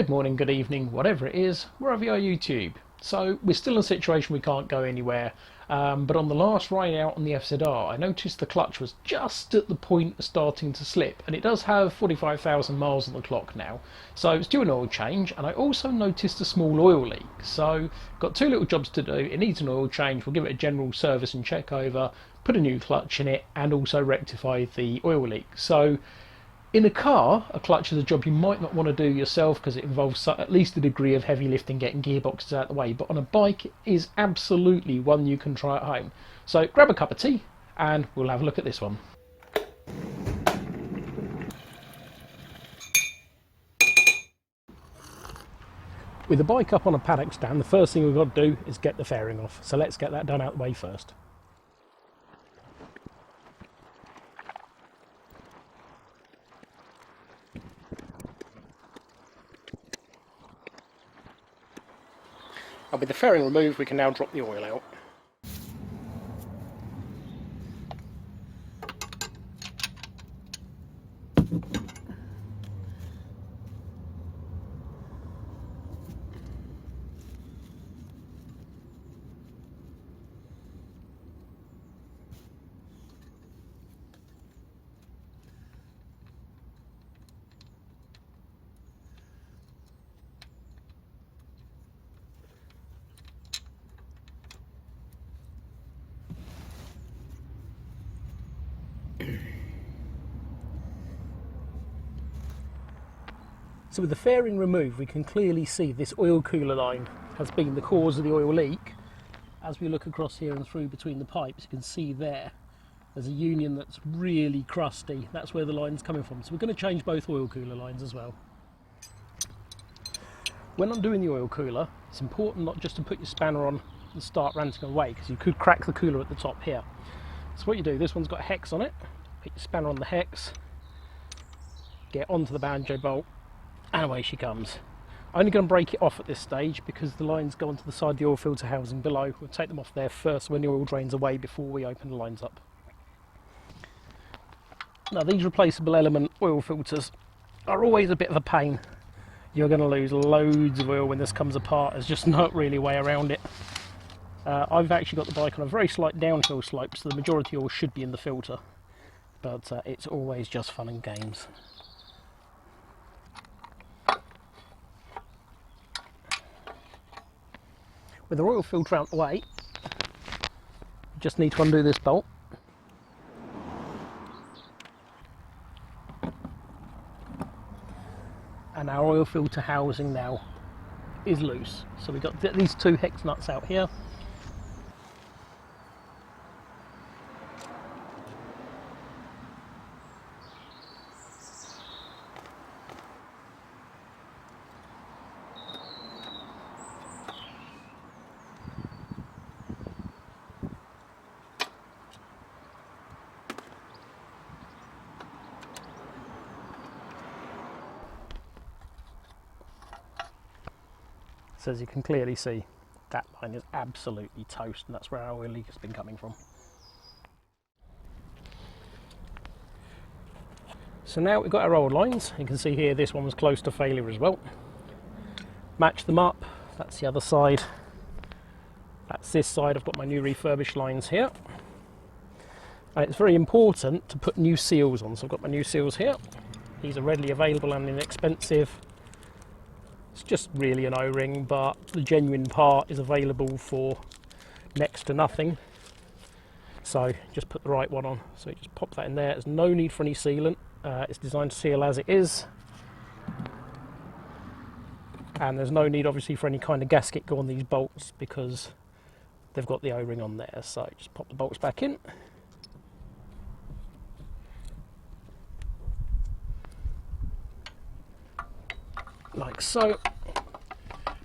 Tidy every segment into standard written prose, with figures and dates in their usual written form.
Good morning, good evening, whatever it is, wherever you are YouTube. So we're still in a situation we can't go anywhere, but on the last ride out on the FZR I noticed the clutch was just at the point of starting to slip, and it does have 45,000 miles on the clock now, so it's due an oil change. And I also noticed a small oil leak, so got two little jobs to do. It needs an oil change, we'll give it a general service and check over, put a new clutch in it, and also rectify the oil leak. So in a car, a clutch is a job you might not want to do yourself because it involves at least a degree of heavy lifting, getting gearboxes out of the way. But on a bike, it is absolutely one you can try at home. So grab a cup of tea and we'll have a look at this one. With the bike up on a paddock stand, the first thing we've got to do is get the fairing off. So let's get that done out of the way first. And with the fairing removed, we can now drop the oil out. So with the fairing removed, we can clearly see this oil cooler line has been the cause of the oil leak. As we look across here and through between the pipes, you can see there's a union that's really crusty. That's where the line's coming from. So we're going to change both oil cooler lines as well. When undoing the oil cooler, it's important not just to put your spanner on and start ranting away, because you could crack the cooler at the top here. So what you do, this one's got a hex on it, put your spanner on the hex, get onto the banjo bolt, and away she comes. I'm only going to break it off at this stage because the lines go onto the side of the oil filter housing below. We'll take them off there first when the oil drains away before we open the lines up. Now these replaceable element oil filters are always a bit of a pain. You're going to lose loads of oil when this comes apart. There's just not really a way around it. I've actually got the bike on a very slight downhill slope, so the majority of oil should be in the filter, but it's always just fun and games. With the oil filter out the way, you just need to undo this bolt. And our oil filter housing now is loose. So we've got these two hex nuts out here. So as you can clearly see, that line is absolutely toast, and that's where our oil leak has been coming from. So now we've got our old lines. You can see here this one was close to failure as well. Match them up. That's the other side. That's this side. I've got my new refurbished lines here. And it's very important to put new seals on. So I've got my new seals here. These are readily available and inexpensive. It's just really an O-ring, but the genuine part is available for next to nothing. So just put the right one on. So you just pop that in there. There's no need for any sealant. It's designed to seal as it is. And there's no need obviously for any kind of gasket go on these bolts because they've got the O-ring on there. So just pop the bolts back in. Like so.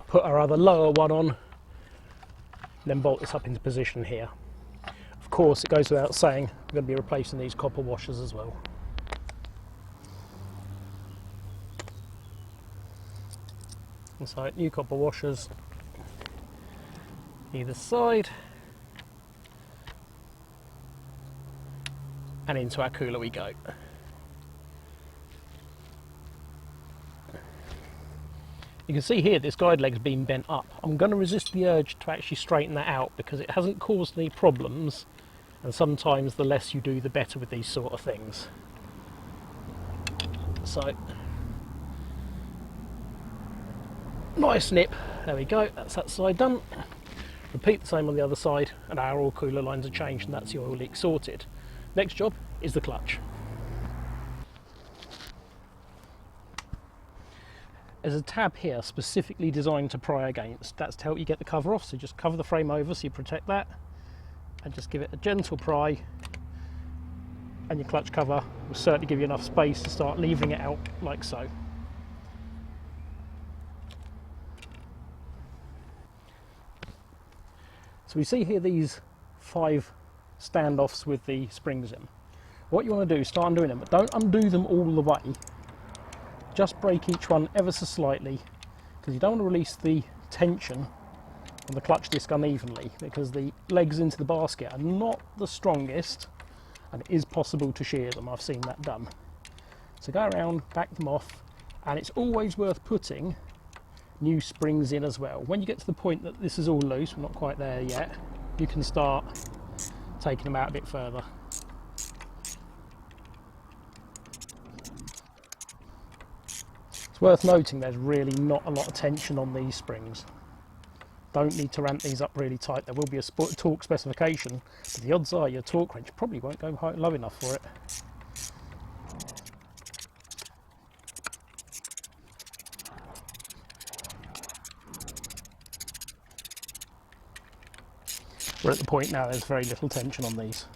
Put our other lower one on, then bolt this up into position here. Of course, it goes without saying, we're going to be replacing these copper washers as well. And so new copper washers either side, and into our cooler we go. You can see here this guide leg's been bent up. I'm going to resist the urge to actually straighten that out because it hasn't caused any problems, and sometimes the less you do the better with these sort of things. So, nice nip, there we go, that's that side done. Repeat the same on the other side and our oil cooler lines are changed and that's the oil leak sorted. Next job is the clutch. There's a tab here specifically designed to pry against. That's to help you get the cover off, so just cover the frame over so you protect that and just give it a gentle pry, and your clutch cover will certainly give you enough space to start leaving it out like so. So we see here these 5 standoffs with the springs in. What you want to do is start undoing them, but don't undo them all the way. Just break each one ever so slightly, because you don't want to release the tension on the clutch disc unevenly, because the legs into the basket are not the strongest and it is possible to shear them. I've seen that done. So go around, back them off, and it's always worth putting new springs in as well. When you get to the point that this is all loose, we're not quite there yet, you can start taking them out a bit further. It's worth noting there's really not a lot of tension on these springs. Don't need to ramp these up really tight. There will be a torque specification, but the odds are your torque wrench probably won't go low enough for it. We're at the point now there's very little tension on these.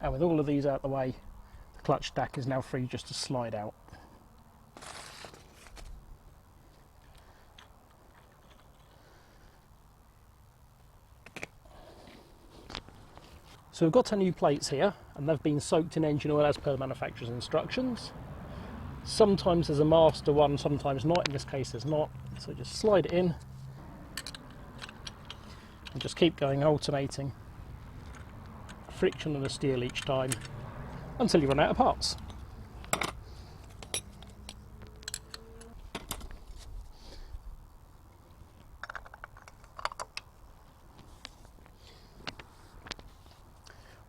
And with all of these out the way, the clutch stack is now free just to slide out. So we've got our new plates here, and they've been soaked in engine oil as per the manufacturer's instructions. Sometimes there's a master one, sometimes not. In this case there's not. So just slide it in and just keep going, alternating friction and the steel each time until you run out of parts.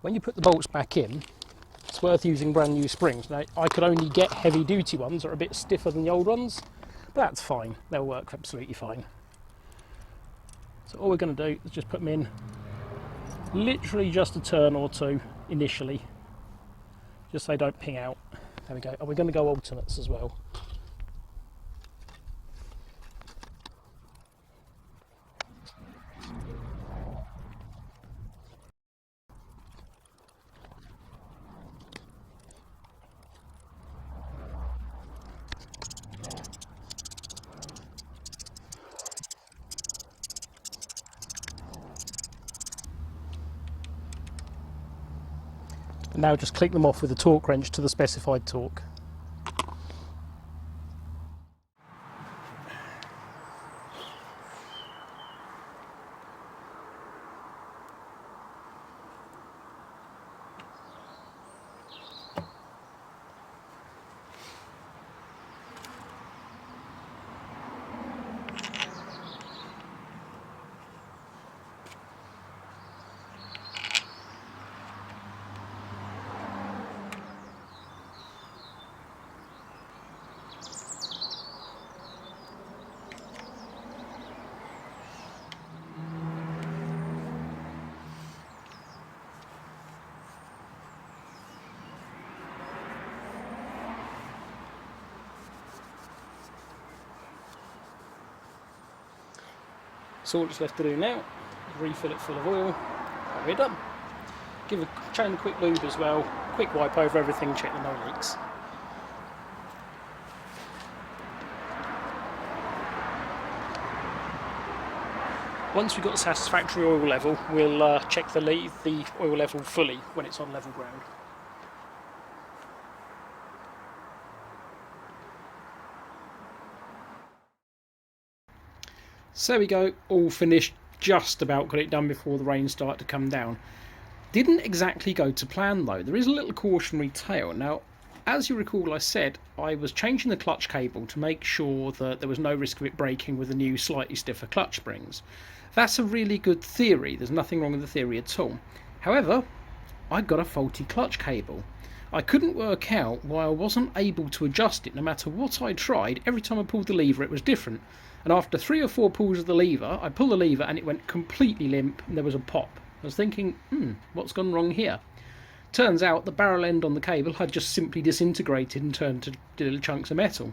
When you put the bolts back in, it's worth using brand new springs. Now, I could only get heavy duty ones that are a bit stiffer than the old ones, but that's fine, they'll work absolutely fine. So all we're going to do is just put them in literally just a turn or two initially, just so they don't ping out. There we go. And we're going to go alternates as well. And now just click them off with a torque wrench to the specified torque. So all that's left to do now is refill it full of oil and we're done. Give a chain a quick lube as well, quick wipe over everything, check there are no leaks. Once we've got a satisfactory oil level, we'll check the oil level fully when it's on level ground. So there we go, all finished, just about got it done before the rain started to come down. Didn't exactly go to plan though. There is a little cautionary tale. Now, as you recall, I said I was changing the clutch cable to make sure that there was no risk of it breaking with the new slightly stiffer clutch springs. That's a really good theory. There's nothing wrong with the theory at all. However, I got a faulty clutch cable. I couldn't work out why I wasn't able to adjust it. No matter what I tried, every time I pulled the lever it was different. And after 3 or 4 pulls of the lever, I pulled the lever and it went completely limp and there was a pop. I was thinking, what's gone wrong here? Turns out the barrel end on the cable had just simply disintegrated and turned to little chunks of metal.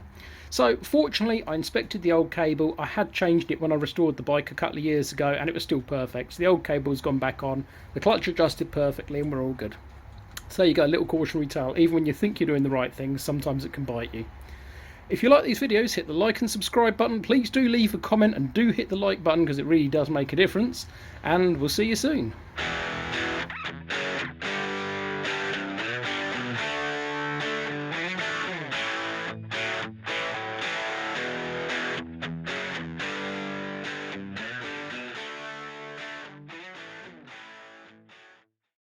So fortunately I inspected the old cable. I had changed it when I restored the bike a couple of years ago and it was still perfect. So the old cable has gone back on, the clutch adjusted perfectly and we're all good. So there you go, a little cautionary tale. Even when you think you're doing the right thing, sometimes it can bite you. If you like these videos, hit the like and subscribe button. Please do leave a comment and do hit the like button because it really does make a difference. And we'll see you soon.